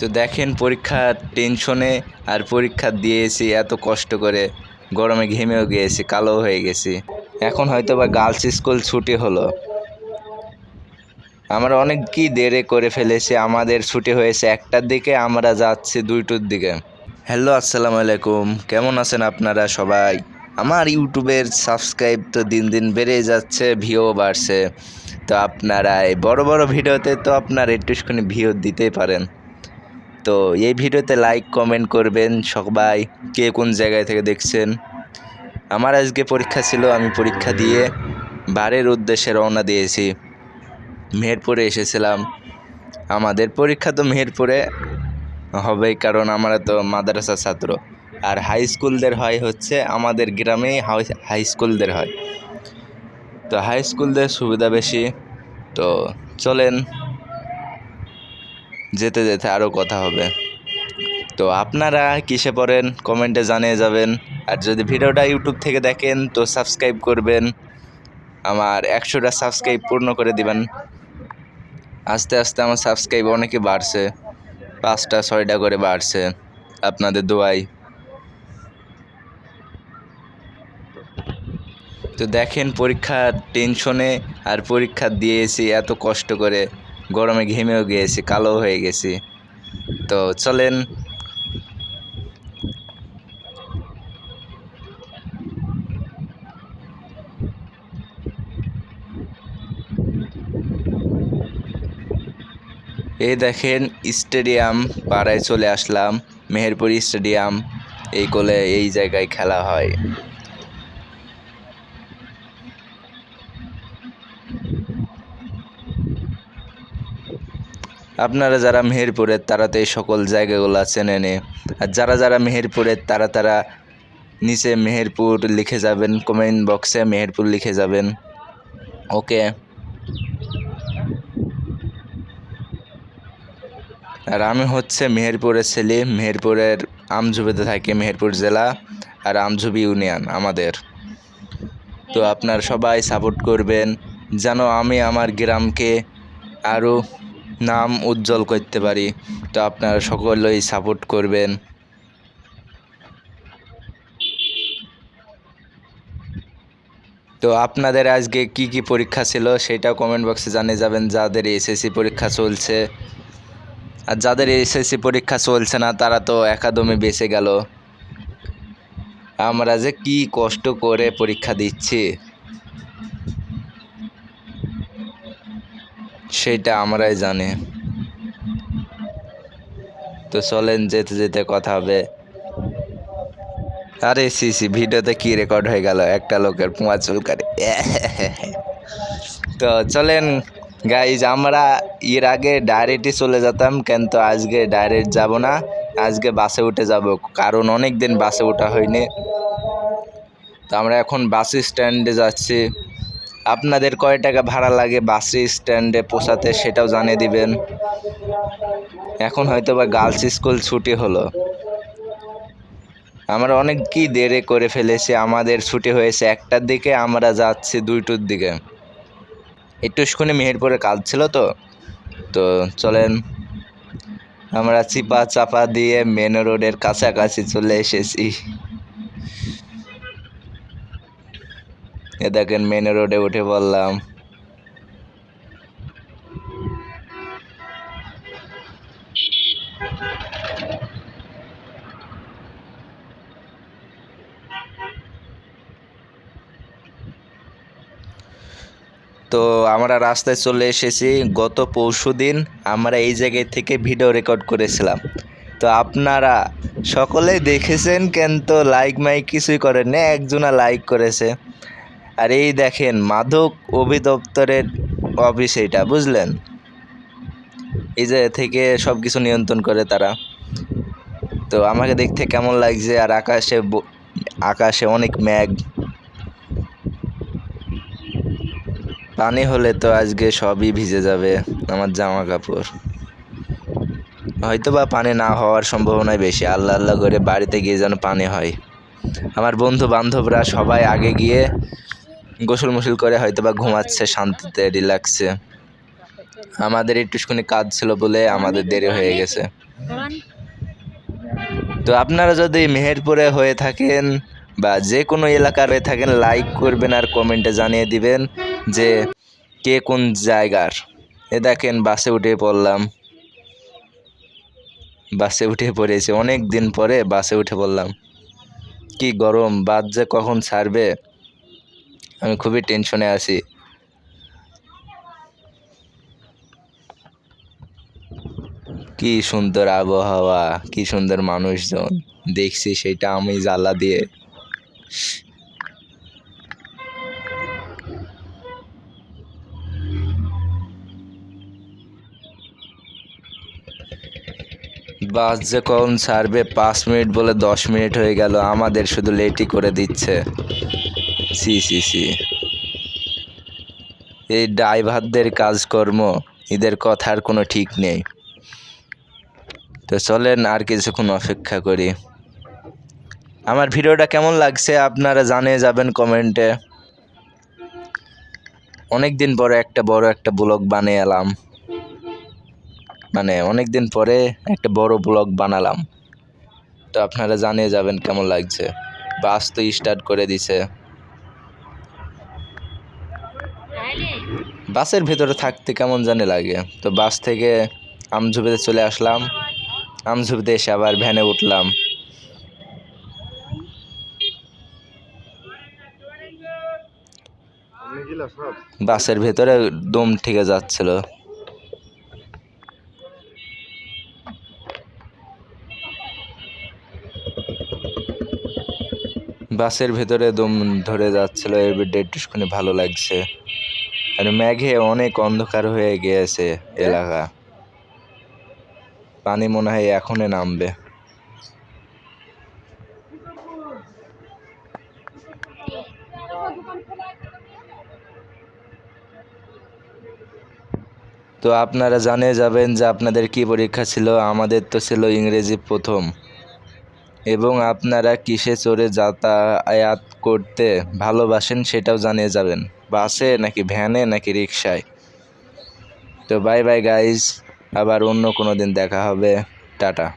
তো দেখেন পরীক্ষার টেনশনে আর পরীক্ষা দিয়েছি এত কষ্ট করে, গরমে ঘেমেও গিয়েছি, কালো হয়ে গেছি। এখন হয়তো বা গার্লস স্কুল ছুটি হলো, আমরা অনেকই দেরি করে ফেলেছি। আমাদের ছুটি হয়েছে 1টার দিকে, আমরা যাচ্ছি 2টোর দিকে। হ্যালো, আসসালামু আলাইকুম, কেমন আছেন আপনারা সবাই? আমার ইউটিউবের সাবস্ক্রাইব তো দিন দিন বেড়ে যাচ্ছে, ভিউ বাড়ছে। তো আপনারা এই বড় বড় ভিডিওতে তো আপনারা একটুখানি ভিউ দিতেই পারেন। তো এই ভিডিওতে লাইক কমেন্ট করবেন সবাই, কে কোন জায়গায় থেকে দেখছেন। আমার আজকে পরীক্ষা ছিল, আমি পরীক্ষা দিয়ে বাড়ির উদ্দেশ্যে রওনা দিয়েছি। মেহেরপুরে এসেছিলাম। আমাদের পরীক্ষা তো মেহেরপুরে হবেই, কারণ আমরা তো মাদ্রাসা ছাত্র। আর হাই স্কুলদের হয় হচ্ছে আমাদের গ্রামেই হাই স্কুলদের হয়। তো হাই স্কুলদের সুবিধা বেশি। তো চলেন, যেতে যেতে আরও কথা হবে। তো আপনারা কিসে পড়েন কমেন্টে জানিয়ে যাবেন। আর যদি ভিডিওটা ইউটিউব থেকে দেখেন তো সাবস্ক্রাইব করবেন, আমার 100টা সাবস্ক্রাইব পূর্ণ করে দিবেন। আস্তে আস্তে আমার সাবস্ক্রাইব অনেকে বাড়ছে, 5টা 6টা করে বাড়ছে আপনাদের দোয়ায়। তো দেখেন পরীক্ষার টেনশনে আর পরীক্ষা দিয়েছি এত কষ্ট করে, গরমে ঘেমেও গিয়েছি, কালো হয়ে গেছি। তো চলেন, এই দেখেন স্টেডিয়াম পাড়ায় চলে আসলাম। মেহেরপুর স্টেডিয়াম, এই কোলে এই জায়গায় খেলা হয়। আপনারা যারা মেহেরপুরের তারা তো এই সকল জায়গাগুলো চেনেন। আর যারা যারা মেহেরপুরের তারা নিচে মেহেরপুর লিখে যাবেন, কমেন্ট বক্সে মেহেরপুর লিখে যাবেন। ওকে। আর আমি হচ্ছে মেহেরপুরের ছেলে, মেহেরপুরের আমঝুবিতে থাকি, মেহেরপুর জেলা আর আমঝুবি ইউনিয়ন আমাদের। তো আপনারা সবাই সাপোর্ট করবেন যেন আমি আমার গ্রামকে আরও নাম উজ্জ্বল করতে পারি। তো আপনারা সকলেই সাপোর্ট করবেন। তো আপনাদের আজকে কি কি পরীক্ষা ছিল সেটাও কমেন্ট বক্সে জানিয়ে যাবেন, যাদের এসএসসি পরীক্ষা চলছে। আর যাদের এসএসসি পরীক্ষা চলছে না তারা তো একাডেমি বেঁচে গেল। আমরা যে কি কষ্ট করে পরীক্ষা দিচ্ছি সেটা আমরাই জানি। তো চলেন, যেতে যেতে কথা হবে। আরে সিসি ভিডিওতে কি রেকর্ড হয়ে গেল, একটা লোকের পোঁয়া চুলকারে। তো চলেন গাইজ, আমরা এর আগে ডাইরেক্টই চলে যেতাম, কিন্তু আজকে ডাইরেক্ট যাব না, আজকে বাসে উঠে যাব, কারণ অনেক দিন বাসে ওঠা হয়নি। তো আমরা এখন বাস স্ট্যান্ডে যাচ্ছি। আপনাদের কয় টাকা ভাড়া লাগে বাস স্ট্যান্ডে পৌঁছাতে সেটাও জানিয়ে দিবেন। এখন হয়তো বা গার্লস স্কুল ছুটি হলো, আমরা অনেকই দেরি করে ফেলেছি। আমাদের ছুটি হয়েছে 1টার দিকে, আমরা যাচ্ছি 2টোর দিকে। একটুখানি মেহেরপুরে কাজ ছিল। তো চলেন, আমরা চিপা চাপা দিয়ে মেন রোডের কাছাকাছি চলে এসেছি। এ দেখেন মেন রোডে উঠে পড়লাম। তো আমরা রাস্তায় চলে এসেছি। গত পরশুদিন আমরা এই জায়গায় থেকে ভিডিও রেকর্ড করেছিলাম। তো আপনারা সকলেই দেখেছেন, কিন্তু লাইক মাইক কিছুই করেন না, একজনা লাইক করেছে। আর এই দেখেন মাদক অধিদপ্তরের অফিস, এইটা বুঝলেন, এই যে থেকে সব কিছু নিয়ন্ত্রণ করে তারা। তো আমাকে দেখতে কেমন লাগছে, আর আকাশে অনেক মেঘ, পানি হলে তো আজকে সবই ভিজে যাবে আমার জামা কাপড়। হয়তো বা পানি না হওয়ার সম্ভাবনাই বেশি, আল্লাহ আল্লাহ করে বাড়িতে গিয়ে যেন পানি হয়। আমার বন্ধু বান্ধবরা সবাই আগে গিয়ে গোসল মুসল করে হয়তো বা ঘুমাচ্ছে শান্তিতে, রিল্যাক্সে। আমাদের একটুখানি কাজ ছিল বলে আমাদের দেরি হয়ে গেছে। তো আপনারা যদি মেহেরপুরে হয়ে থাকেন বা যে কোনো এলাকার হয়ে থাকেন, লাইক করবেন আর কমেন্টে জানিয়ে দিবেন যে কে কোন জায়গার। এ দেখেন বাসে উঠে পড়লাম, বাসে উঠে পড়েছি, অনেক দিন পরে বাসে উঠে পড়লাম। কি গরম, বাস যে কখন ছাড়বে আমি খুবই টেনশনে আছি। কি সুন্দর আবহাওয়া, কি সুন্দর মানুষজন দেখছি, সেটা আমি জ্বালা দিয়ে। বাস যে কখন ছাড়বে, 5 মিনিট বলে 10 মিনিট হয়ে গেল, আমাদের শুধু লেটই করে দিচ্ছে। সি সি সি, এই ড্রাইভারদের কাজকর্ম, এদের কথার কোনো ঠিক নেই। তো চলেন আর কিছুক্ষণ অপেক্ষা করি। আমার ভিডিওটা কেমন লাগছে আপনারা জানিয়ে যাবেন কমেন্টে। অনেক দিন পরে একটা বড় একটা ব্লগ বানিয়ে এলাম, মানে অনেক দিন পরে একটা বড় ব্লগ বানালাম। তো আপনারা জানিয়ে যাবেন কেমন লাগছে। বাস তো স্টার্ট করে দিছে। বাসের ভেতরে থাকতে কেমন জানি লাগে। তো বাস থেকে আমঝুপিতে চলে আসলাম, আমঝুপিতে এসে আবার ভ্যানে উঠলাম। বাসের ভেতরে দম ঠেকে যাচ্ছিল। বাসের ভেতরে দম ধরে যাচ্ছিল, এর একটুখানি ভালো লাগছে। আর মেঘে অনেক অন্ধকার হয়ে গিয়েছে এলাকা, পানি মনে হয় এখনই নামবে। তো আপনারা জানিয়ে যাবেন যে আপনাদের কি পরীক্ষা ছিল। আমাদের তো ছিল ইংরেজি প্রথম। এবং আপনারা কিসে চড়ে যাতায়াত করতে ভালোবাসেন সেটাও জানিয়ে যাবেন, বাসে নাকি ভ্যানে নাকি রিক্সায়। তো বাই বাই গাইজ, আবার অন্য কোনো দিন দেখা হবে, টাটা।